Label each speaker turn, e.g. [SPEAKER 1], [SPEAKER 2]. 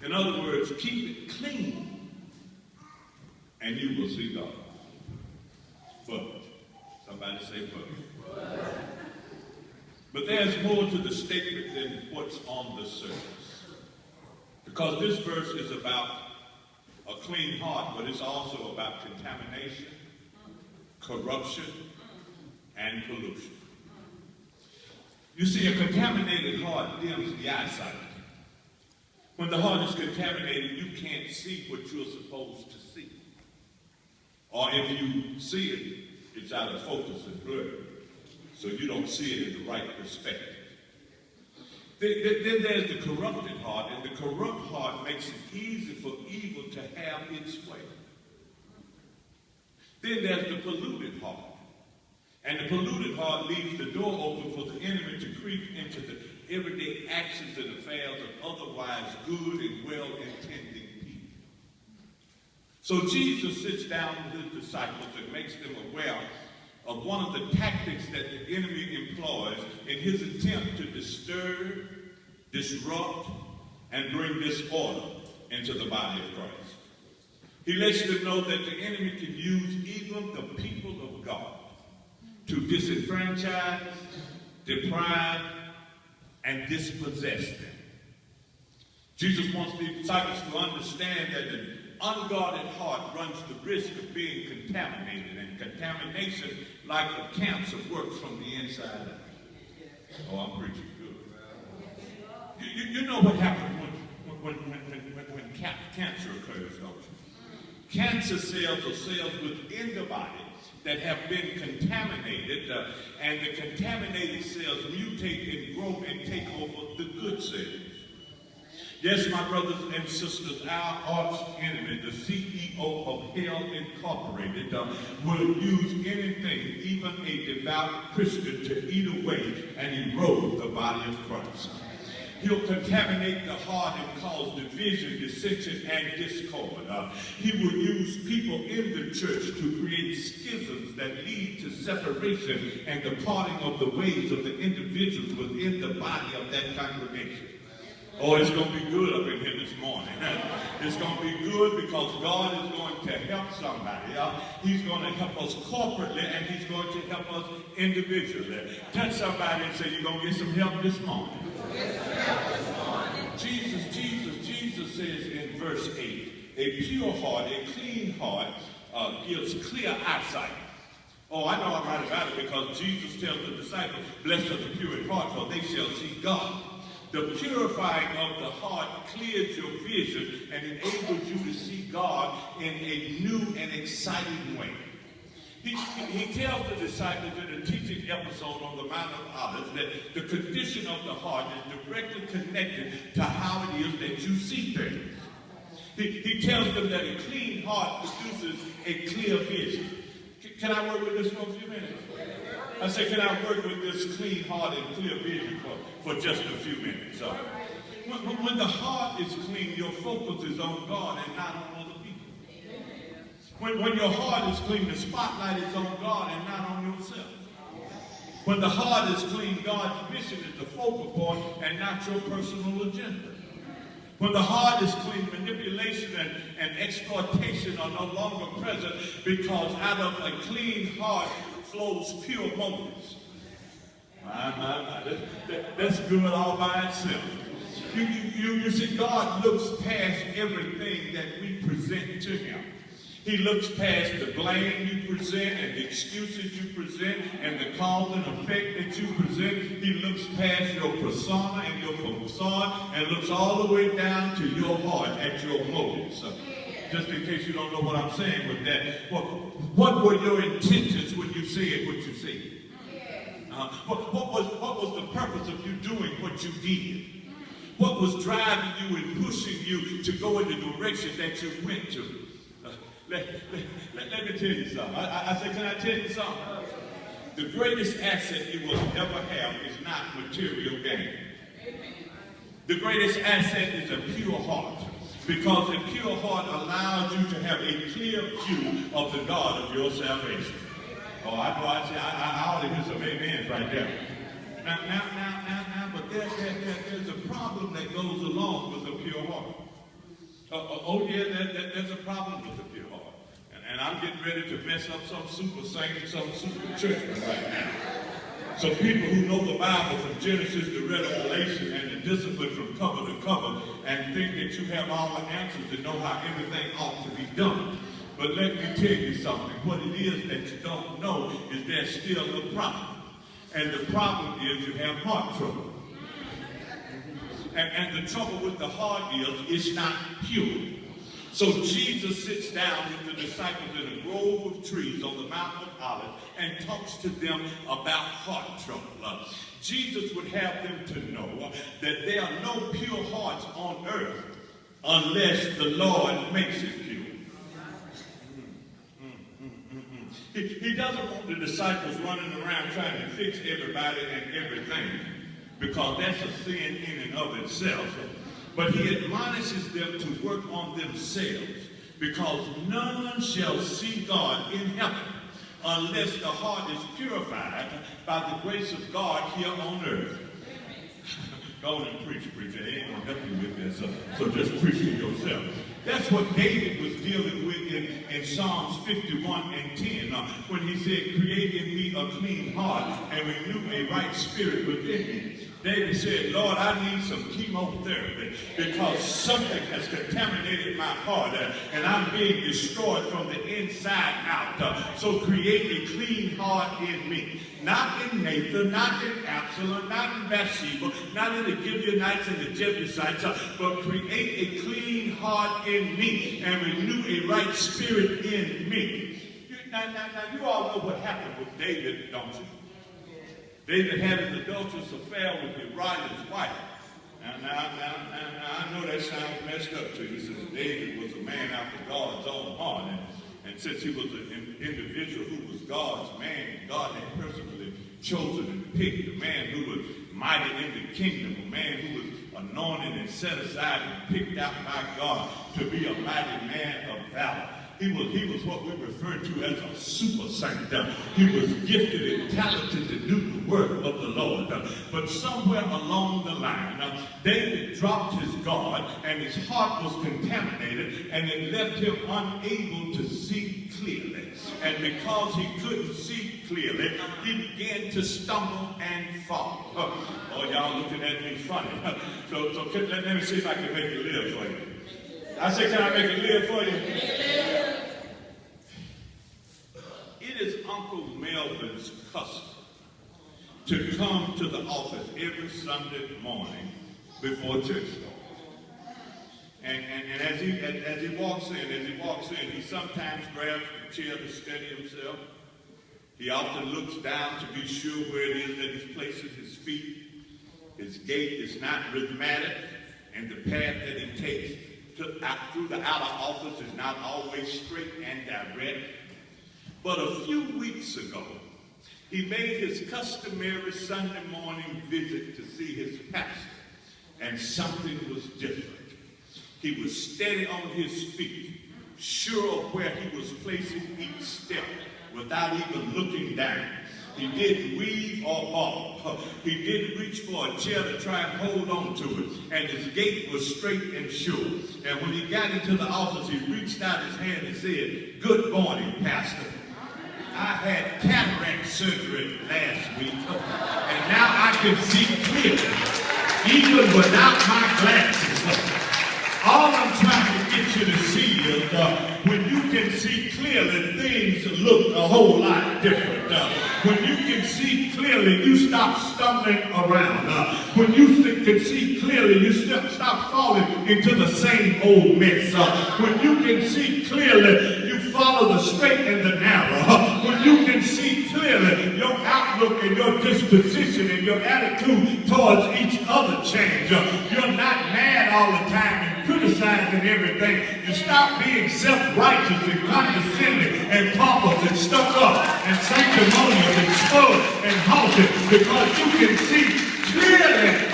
[SPEAKER 1] In other words, keep it clean, and you will see God. But, somebody say but. But there's more to the statement than what's on the surface. Because this verse is about a clean heart, but it's also about contamination, corruption, and pollution. You see, a contaminated heart dims the eyesight. When the heart is contaminated, you can't see what you're supposed to see. Or if you see it, it's out of focus and blurred. So you don't see it in the right perspective. Then there's the corrupted heart, and the corrupt heart makes it easy for evil to have its way. Then there's the polluted heart. And the polluted heart leaves the door open for the enemy to creep into the everyday actions and affairs of otherwise good and well-intending people. So Jesus sits down with his disciples and makes them aware of one of the tactics that the enemy employs in his attempt to disturb, disrupt, and bring disorder into the body of Christ. He lets them know that the enemy can use even the people of God to disenfranchise, deprive, and dispossess them. Jesus wants the disciples to understand that an unguarded heart runs the risk of being contaminated, and contamination, like a cancer, works from the inside out. Oh, I'm preaching good. You know what happens when cancer occurs, don't you? Cancer cells are cells within the body that have been contaminated, and the contaminated cells mutate and grow and take over the good cells. Yes, my brothers and sisters, our arch enemy, the CEO of Hell Incorporated, will use anything, even a devout Christian, to eat away and erode the body of Christ. He'll contaminate the heart and cause division, dissension, and discord. He will use people in the church to create schisms that lead to separation and the parting of the ways of the individuals within the body of that congregation. Oh, it's going to be good up in here this morning. It's going to be good because God is going to help somebody. He's going to help us corporately, and he's going to help us individually. Touch somebody and say, you're going to get some help this morning. Jesus says in verse 8, a pure heart, a clean heart gives clear eyesight. Oh, I know I'm right about it because Jesus tells the disciples, blessed are the pure in heart, for they shall see God. The purifying of the heart clears your vision and enables you to see God in a new and exciting way. He tells the disciples in a teaching episode on the Mount of Olives that the condition of the heart is directly connected to how it is that you see things. He tells them that a clean heart produces a clear vision. Can I work with this for a few minutes? I say, can I work with this clean heart and clear vision for just a few minutes? When the heart is clean, your focus is on God and not on other people. When your heart is clean, the spotlight is on God and not on yourself. When the heart is clean, God's mission is the focal point and not your personal agenda. When the heart is clean, manipulation and exploitation are no longer present because out of a clean heart flows pure motives. That's good all by itself. You see, God looks past everything that we present to him. He looks past the blame you present and the excuses you present and the cause and effect that you present. He looks past your persona and your facade and looks all the way down to your heart at your motives. Just in case you don't know what I'm saying with that, what were your intentions when you said what you said? What was the purpose of you doing what you did? What was driving you and pushing you to go in the direction that you went to? Let me tell you something. I said, can I tell you something? The greatest asset you will ever have is not material gain. The greatest asset is a pure heart. Because a pure heart allows you to have a clear view of the God of your salvation. Oh, I know. I ought to hear some amens right there. Now, but there's a problem that goes along with a pure heart. There's a problem with the pure heart. And I'm getting ready to mess up some super saint and some super churchman right now. So people who know the Bible from Genesis to Revelation and the discipline from cover to cover and think that you have all the answers and know how everything ought to be done. But let me tell you something. What it is that you don't know is there's still a problem. And the problem is you have heart trouble. And the trouble with the heart is it's not pure. So Jesus sits down with the disciples in a grove of trees on the Mount of Olives and talks to them about heart trouble. Jesus would have them to know that there are no pure hearts on earth unless the Lord makes it pure. He doesn't want the disciples running around trying to fix everybody and everything, because that's a sin in and of itself. But he admonishes them to work on themselves, because none shall see God in heaven unless the heart is purified by the grace of God here on earth. Go on and preach, preacher. They ain't going to help you with this, so just preach to yourself. That's what David was dealing with in Psalms 51 and 10, when he said, create in me a clean heart and renew a right spirit within me. David said, Lord, I need some chemotherapy because something has contaminated my heart and I'm being destroyed from the inside out. So create a clean heart in me. Not in Nathan, not in Absalom, not in Bathsheba, not in the Gibeonites and the Jebusites, but create a clean heart in me and renew a right spirit in me. Now, you all know what happened with David, don't you? David had an adulterous affair with Uriah's wife. Now, I know that sounds messed up to you, since David was a man after God's own heart. And since he was an individual who was God's man, God had personally chosen and picked a man who was mighty in the kingdom, a man who was anointed and set aside and picked out by God to be a mighty man of valor. He was what we refer to as a super saint. He was gifted and talented to do the work of the Lord. But somewhere along the line, David dropped his guard and his heart was contaminated, and it left him unable to see clearly. And because he couldn't see clearly, he began to stumble and fall. Oh, y'all looking at me funny. So let me see if I can make it live for you. I say, can I make it live for you? It is Uncle Melvin's custom to come to the office every Sunday morning before church starts. And as he walks in, he sometimes grabs the chair to steady himself. He often looks down to be sure where it is that he places his feet. His gait is not rhythmic, and the path that he takes through the outer office is not always straight and direct. But a few weeks ago, he made his customary Sunday morning visit to see his pastor, and something was different. He was steady on his feet, sure of where he was placing each step without even looking down. He didn't weave or bob. He didn't reach for a chair to try and hold on to it. And his gait was straight and sure. And when he got into the office, he reached out his hand and said, "Good morning, Pastor. I had cataract surgery last week, and now I can see clearly, even without my glasses." All I'm trying to get you to see is when you can see clearly, things look a whole lot different. When you can see clearly, you stop stumbling around. When you can see clearly, you stop falling into the same old mess. When you can see clearly, you follow the straight and the narrow. When you can see clearly, your outlook and your disposition and your attitude towards each other change. You're not mad all the time and criticizing everything. You stop being self-righteous and condescending and pompous and stuck up and sanctimonious and spoiled and haughty, because you can see clearly